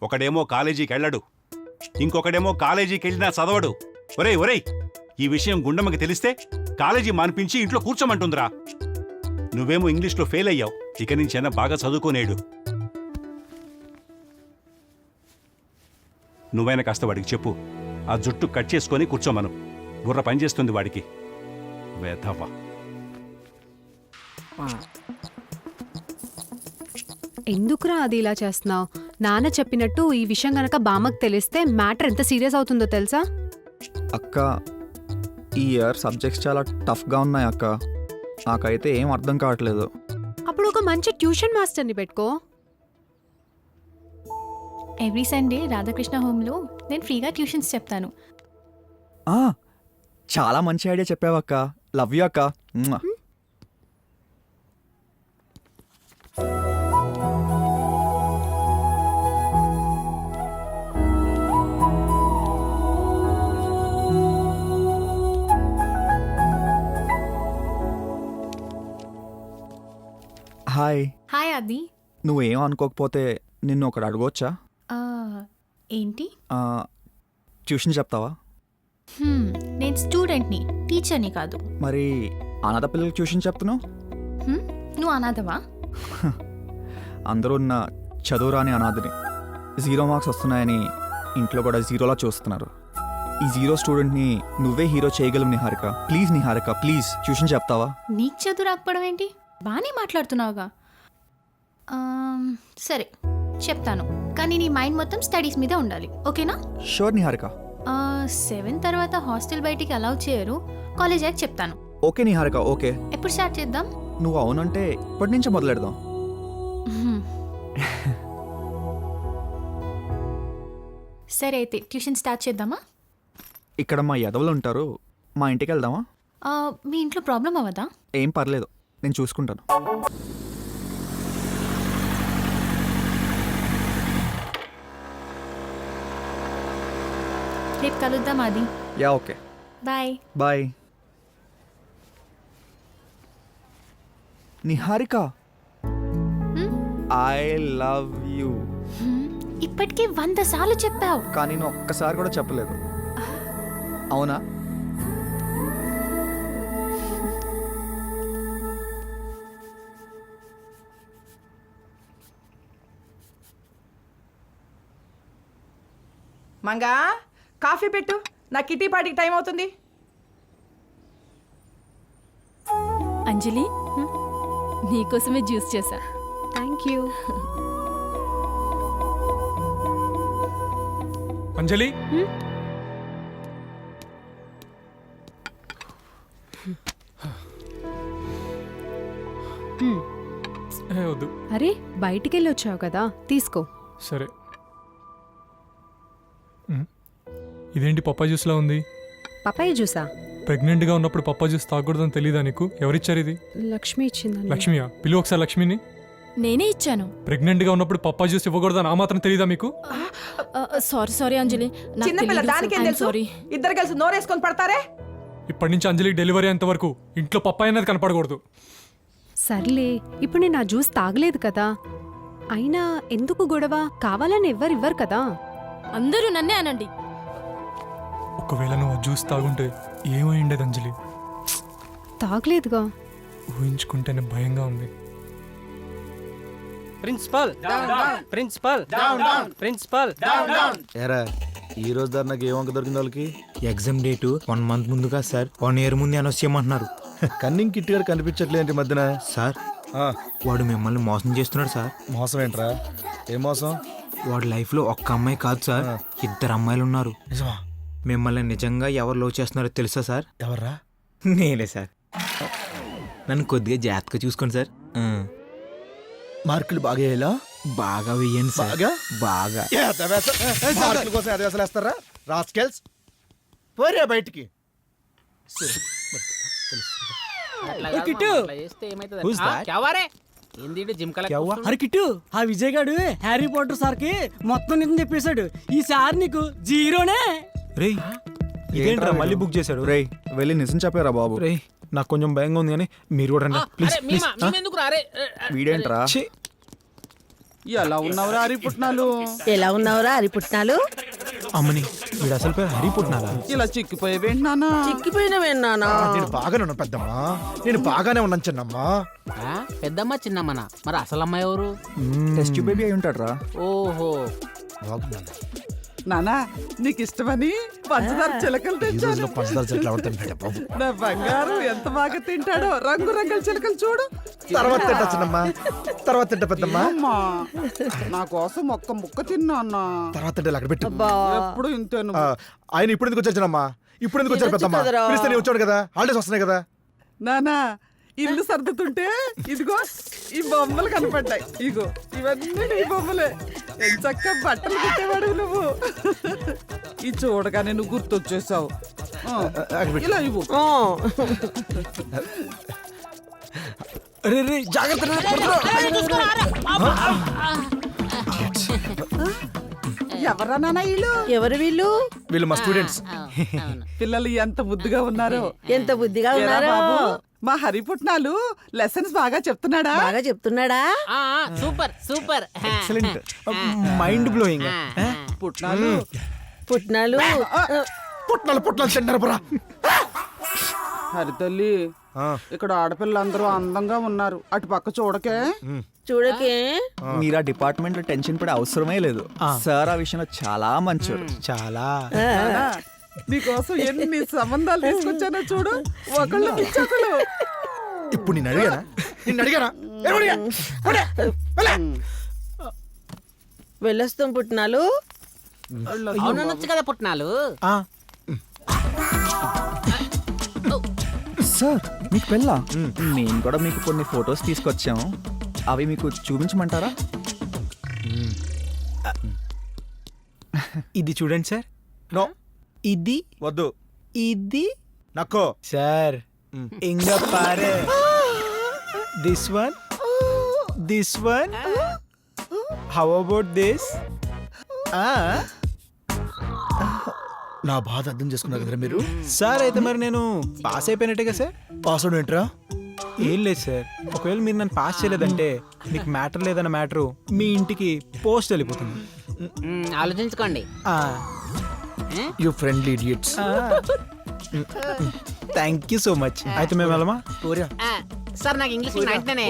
ఒకడేమో కాలేజీకి వెళ్ళడు, ఇంకొకడేమో కాలేజీకి వెళ్ళినా చదవడు. ఒరేయ్ ఒరేయ్, ఈ విషయం గుండమ్మకి తెలిస్తే కాలేజీ మానిపించి ఇంట్లో కూర్చోమంటుందిరా. నువ్వేమో ఇంగ్లీష్లో ఫెయిల్ అయ్యావు, ఇక నుంచైనా బాగా చదువుకోనేడు. నువ్వైనా కాస్త వాడికి చెప్పు, ఆ జుట్టు కట్ చేసుకొని కూర్చోమను. బుర్ర పనిచేస్తుంది వాడికి. వేధవా. ఎందుకురా అది ఇలా చేస్తున్నావు? నాన్న చెప్పినట్టు ఈ విషయం గనక బామ్మకు తెలిస్తే మ్యాటర్ ఎంత సీరియస్ అవుతుందో తెలుసా? అక్క, ఈ ఇయర్ సబ్జెక్ట్స్ చాలా టఫ్గా ఉన్నాయి అక్క. నాకైతే ఏం అర్థం కావట్లేదు. అప్పుడు ఒక మంచి ట్యూషన్ మాస్టర్ని పెట్టుకో. ఎవ్రీ సండే రాధాకృష్ణ హోమ్లో నేను ఫ్రీగా ట్యూషన్స్ చెప్తాను. చాలా మంచి ఐడియా చెప్పావక్క. లవ్ యూ అక్క. హాయ్. హాయ్ ఆది. నువ్వేం అనుకోకపోతే నిన్ను ఒకటి అడగవచ్చా? ఏంటి? ట్యూషన్ చెప్తావా? నేను స్టూడెంట్ని, టీచర్ని కాదు. మరి అనాథ పిల్లలకి ట్యూషన్ చెప్తున్నావు? నువ్వు అనాథవా? అందరూ నా చదువు రాని అనాథని. 0 మార్క్స్ వస్తున్నాయని ఇంట్లో కూడా జీరోలా చూస్తున్నారు. ఈ 0 స్టూడెంట్ని నువ్వే హీరో చేయగలవు Niharika. Please Niharika, please tuition చెప్తావా? నీకు చదువు రాకపోవడం ఏంటి? బాగానే మాట్లాడుతున్నావుగా. సరే చెప్తాను, కానీ నీ మైండ్ మొత్తం స్టడీస్ మీదే ఉండాలి, ఓకేనా? షూర్ నిహారిక. 7 తర్వాత హాస్టల్ బయటికి అలౌ చేయరు. కాలేజ్ అయ్యాక చెప్తాను. Okay Niharika, okay. ఎప్పుడు స్టార్ట్ చేద్దాం? నువ్వు అవునంటే ఇప్పటి నుంచే మొదలెడదాం. సరే అయితే ట్యూషన్ స్టార్ట్ చేద్దామా? ఇక్కడ మా యదవులు ఉంటారు, మా ఇంటికి వెళ్దామా? మీ ఇంట్లో ప్రాబ్లం అవ్వదా? ఏం పర్లేదు, నేను చూసుకుంటాను. రేపు కలుద్దాం Aadi. Yeah okay. Bye. Bye. Niharika, I love you. ఇప్పటికే 100 సార్లు చెప్పావు, కానీ నేను ఒక్కసారి కూడా చెప్పలేదు. అవునా? మంగా, కాఫీ పెట్టు, నా కిటీ పార్టీకి టైం అవుతుంది. అంజలి, నీకోసమే జ్యూస్ చేశా. Thank you. అంజలి, వద్దు. అరే బయటికెళ్ళి వచ్చావు కదా, తీసుకో. సరే. ఇదేంటి పప్పా జ్యూస్లా ఉంది? పపాయ జ్యూసా? ప్రెగ్నెంట్గా ఉన్నప్పుడు పప్పా జ్యూస్ తాగకూడదని తెలీదా నీకు? ఎవరిచ్చారు ఇది? లక్ష్మి ఇచ్చిందండి. లక్ష్మియా? పిలువు ఒకసారి లక్ష్మిని. నేనే ఇచ్చాను. ప్రెగ్నెంట్గా ఉన్నప్పుడు పప్పా జ్యూస్ ఇవ్వకూడదని ఆ మాత్రం తెలీదా మీకు? సారీ అంజలి, చిన్నపిల్ల దానికేం తెలుసు? ఇద్దరు కలిసి నోరేసుకొని పడతారే. ఇప్పటి నుంచి అంజలికి డెలివరీ అయ్యేంత వరకు ఇంట్లో పప్పాయి అనేది కనపడకూడదు. సర్లే, ఇప్పుడు నేను ఆ జ్యూస్ తాగలేదు కదా, అయినా ఎందుకు గొడవ? కావాలని ఎవ్వరివ్వరు కదా. అందరూ నన్నే అనండి. ఒకవేళ నువ్వు ఆ జ్యూస్ తాగుంటే ఏమై ఉండేది అంజలి? తాగలేదుగా. ఊహించుకుంటేనే భయంగా ఉంది. Principal principal principal. ఏరా, ఈ రోజు దారి నాకు ఏ వంక దొరికింది వాళ్ళకి? ఎగ్జామ్ డేటు 1 month ముందు కాదు సార్, 1 year ముందే అనౌన్స్ చేయమంటున్నారు. కన్నింగ్ కిట్ గారు కనిపించట్లేదు ఈ మధ్యన. సార్, వాడు మిమ్మల్ని మోసం చేస్తున్నాడు సార్. మోసం ఏంట్రా? ఏ మోసం? వాడి లైఫ్లో ఒక్క అమ్మాయి కాదు సార్, 2 అమ్మాయిలు ఉన్నారు. నిజమా? మిమ్మల్ని నిజంగా ఎవరు లవ్ చేస్తున్నారో తెలుసా సార్? ఎవర్రా? నేనే సార్. నన్ను కొద్దిగా జాగ్రత్తగా చూసుకోండి సార్. మార్కులు బాగా వేయాలా? బాగా వెయ్యండి సార్. బాగా. మార్కుల కోసం అది వేస్తారా రాస్కెల్స్? పోరే బయటికి. అరే కిట్టు, ఆ విజయ్ గాడు హ్యారీ పాటర్ సార్ కి మొత్తం నిజం చెప్పేశాడు. ఈసారి నీకు 0నే. రేయ్, ఇదేంట్రా మళ్ళీ బుక్ చేశాడు? రేయ్, వెళ్ళి నిజం చెప్పారా బాబు? రేయ్, నాకు కొంచెం భయంగా ఉంది కానీ మీరు కూడా రండి ప్లీజ్. వీడేంట్రా? ఎలా ఉన్నవరా హరిపుట్నాలు? ఎలా ఉన్నావురా హరిపుట్నాలు? అమ్మని వీడు అసలు పేరు హరి పుట్నాలా? ఇలా చిక్కిపోయేవేంటి నాన్న? చిక్కిపోయినవేనానా? నేను బాగానే ఉన్నాను పెద్దమ్మా, నేను బాగానే ఉన్నాను చిన్నమ్మా. పెద్దమ్మ చిన్నమ్మన మరి అసలు అమ్మాయి ఎవరు? టెస్ట్ బేబీ అయి ఉంటాడు రా. ఓహో నానా నీకు ఇష్టమని పంచదార చిలకలు ఈ రోజులో తెచ్చాను. పంచదార చెట్లు ఎవరు తింటాడు బాబు? నా బంగారం ఎంత బాగా తింటాడో. రంగు రంగుల చిలకలు చూడు. తర్వాత తింటా చిన్నమ్మా, తర్వాత తింటా పెద్దమ్మా. అమ్మా నా కోసం ఒక్క ముక్క తిన్నా అన్న. తర్వాత తింటా అక్కడ పెట్టు. ఎప్పుడు ఇంతేను. ఆయన ఇప్పుడు ఎందుకు వచ్చారు చిన్నమ్మా? ఇప్పుడు ఎందుకు వచ్చారు పెద్దమ్మా? పిలిస్తే నేను వచ్చాడు కదా, హాలిడేస్ వస్తున్నాయి కదా. నానా ఇల్లు సర్దుతుంటే ఇదిగో ఈ బొమ్మలు కనపడ్డాయి. ఇగో ఇవన్నీ నీ బొమ్మలే. ఎంచక్క బట్టలు కుట్టేవాడు నువ్వు. ఈ చూడగానే నువ్వు గుర్తొచ్చేసావు. ఇలా ఇవ్వు. జాగ్రత్త. ఎవరా నాన్న వీళ్ళు? ఎవరు వీళ్ళు? వీళ్ళు మా స్టూడెంట్స్. పిల్లలు ఎంత బుద్ధిగా ఉన్నారో. ఎంత బుద్ధిగా ఏరా ఉన్నారో. బాబు, మా హరిపుట్నాలు లెసన్స్ బాగా చెప్తున్నాడా? బాగా చెప్తున్నాడా? Super super excellent, mind blowing. పుట్నాలు పుట్నాలు పుట్నాలు పుట్నాలు తింటారు పురా. హరితల్లి, ఇక్కడ ఆడపిల్లలందరూ అందంగా ఉన్నారు. అటు పక్క చూడకే. చూడకే. మీరు ఆ డిపార్ట్మెంట్ లో టెన్షన్ పడే అవసరమే లేదు. సార్ ఆ విషయంలో చాలా మంచోరు. చాలా. నాన్నా, నీకోసం ఎన్ని సంబంధాలు తీసుకొచ్చానో చూడు. ఒకళ్ళు పిచ్చకులు. ఇప్పుడు నేను అడిగానా? నిన్ను అడిగానా? వెళ్ళొస్తాం పుట్నాలు. అవునొచ్చు కదా పుట్నాలు. సార్ మీకు పెళ్ళా? మేము కూడా మీకు కొన్ని ఫొటోస్ తీసుకొచ్చాము, అవి మీకు చూపించమంటారా? ఇది చూడండి సార్. నో ఇది వద్దు. ఇది నక్కో సార్ ఇంగ పారే. This one how about this? నా బాధ అర్థం చేసుకున్నారు కదా మీరు. సార్ అయితే మరి నేను పాస్ అయిపోయినట్టుగా సార్. పాస్వర్డ్ ఏంట్రా? ఏం లేదు సార్, ఒకవేళ మీరు నన్ను పాస్ చేయలేదంటే మీకు మ్యాటర్ లేదన్న మ్యాటరు మీ ఇంటికి పోస్ట్ వెళ్ళిపోతుంది. ఆలోచించుకోండి. You friendly idiots. Thank you so much. అయితే మేము వెళ్ళమా? సార్ నాకు ఇంగ్లీష్ 99.